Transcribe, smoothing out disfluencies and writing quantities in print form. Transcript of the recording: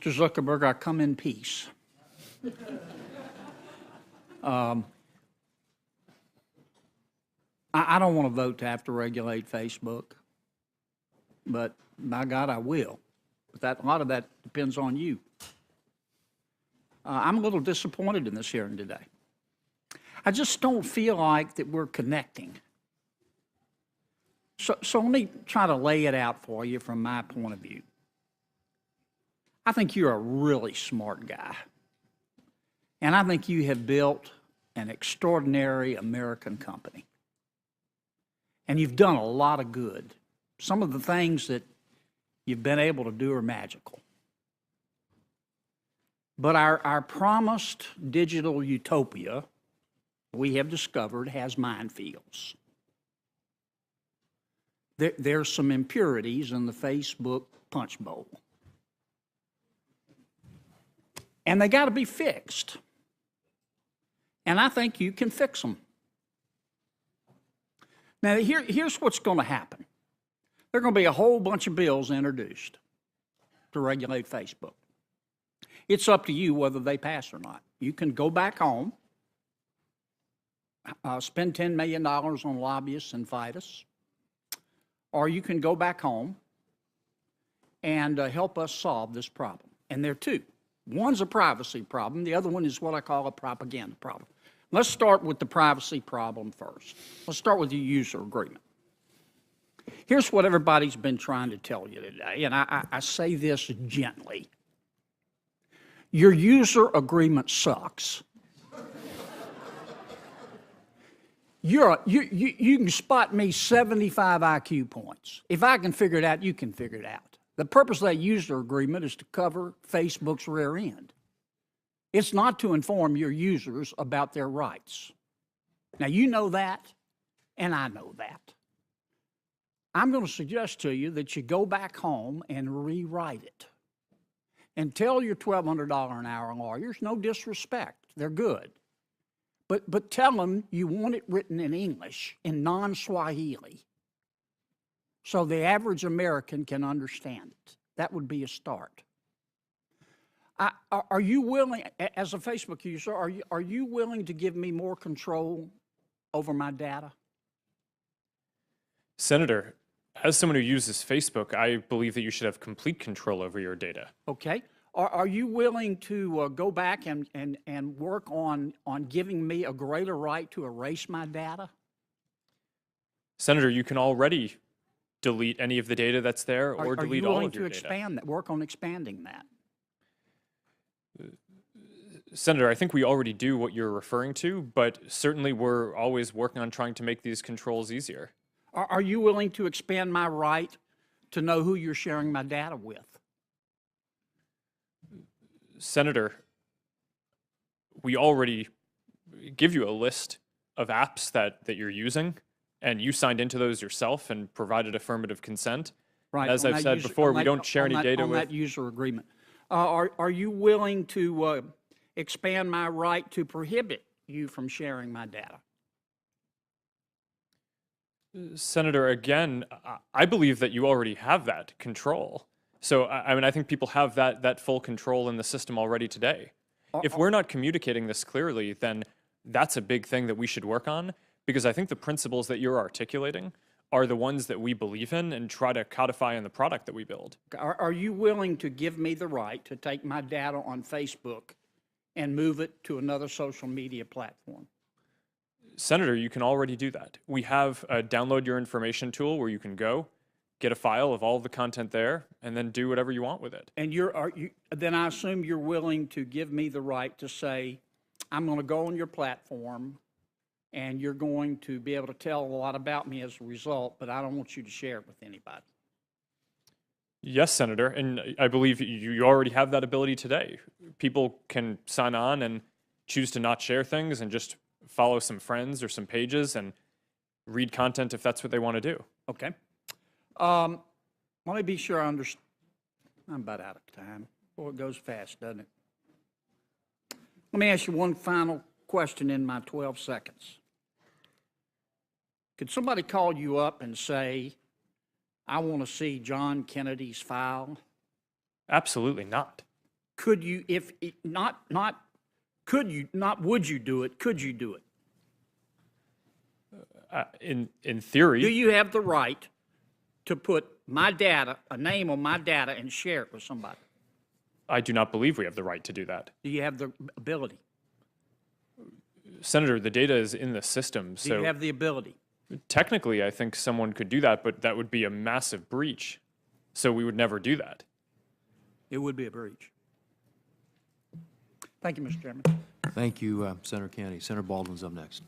Mr. Zuckerberg, I come in peace. I don't want to vote to have to regulate Facebook, but by God, I will. But a lot of that depends on you. I'm a little disappointed in this hearing today. I just don't feel like that we're connecting. So let me try to lay it out for you from my point of view. I think you're a really smart guy. And I think you have built an extraordinary American company. And you've done a lot of good. Some of the things that you've been able to do are magical. But our promised digital utopia, we have discovered, has minefields. There's some impurities in the Facebook punch bowl. And they got to be fixed. And I think you can fix them. Now, here's what's going to happen. There are going to be a whole bunch of bills introduced to regulate Facebook. It's up to you whether they pass or not. You can go back home, spend $10 million on lobbyists and fight us, or you can go back home and help us solve this problem. And there are two. One's a privacy problem. The other one is what I call a propaganda problem. Let's start with the privacy problem first. Let's start with the user agreement. Here's what everybody's been trying to tell you today, and I say this gently. Your user agreement sucks. You can spot me 75 IQ points. If I can figure it out, you can figure it out. The purpose of that user agreement is to cover Facebook's rear end. It's not to inform your users about their rights. Now, you know that, and I know that. I'm going to suggest to you that you go back home and rewrite it. And tell your $1,200 an hour lawyers, no disrespect, they're good. But tell them you want it written in English, in non-Swahili, so the average American can understand it. That would be a start. Are you willing, as a Facebook user, are you willing to give me more control over my data? Senator, as someone who uses Facebook, I believe that you should have complete control over your data. Okay. Are you willing to go back and work on giving me a greater right to erase my data? Senator, you can already delete any of the data that's there or delete all of your data. Are you willing to expand that, work on expanding that? Senator, I think we already do what you're referring to, but certainly we're always working on trying to make these controls easier. Are you willing to expand my right to know who you're sharing my data with? Senator, we already give you a list of apps that you're using, and you signed into those yourself and provided affirmative consent. Right. As I've said before, we don't share any data with... On that user agreement. Are you willing to expand my right to prohibit you from sharing my data? Senator, again, I believe that you already have that control. So, I mean, I think people have that full control in the system already today. If we're not communicating this clearly, then that's a big thing that we should work on, because I think the principles that you're articulating are the ones that we believe in and try to codify in the product that we build. Are you willing to give me the right to take my data on Facebook and move it to another social media platform? Senator, you can already do that. We have a download your information tool where you can go, get a file of all the content there, and then do whatever you want with it. And then I assume you're willing to give me the right to say, I'm going to go on your platform, and you're going to be able to tell a lot about me as a result, but I don't want you to share it with anybody. Yes, Senator, and I believe you already have that ability today. People can sign on and choose to not share things and just follow some friends or some pages and read content if that's what they want to do. Okay. Let me be sure I understand. I'm about out of time. Boy, it goes fast, doesn't it? Let me ask you one final question in my 12 seconds. Could somebody call you up and say, I want to see John Kennedy's file? Absolutely not. Could you, if, could you, not would you do it, could you do it? In Do theory, you have the right to put my data, a name on my data, and share it with somebody? I do not believe we have the right to do that. Do you have the ability? Senator, the data is in the system, Do you so have the ability? technically I think someone could do that, but that would be a massive breach. So we would never do that. It would be a breach. Thank you, Mr. Chairman. Thank you, Senator Kennedy. Senator Baldwin's up next.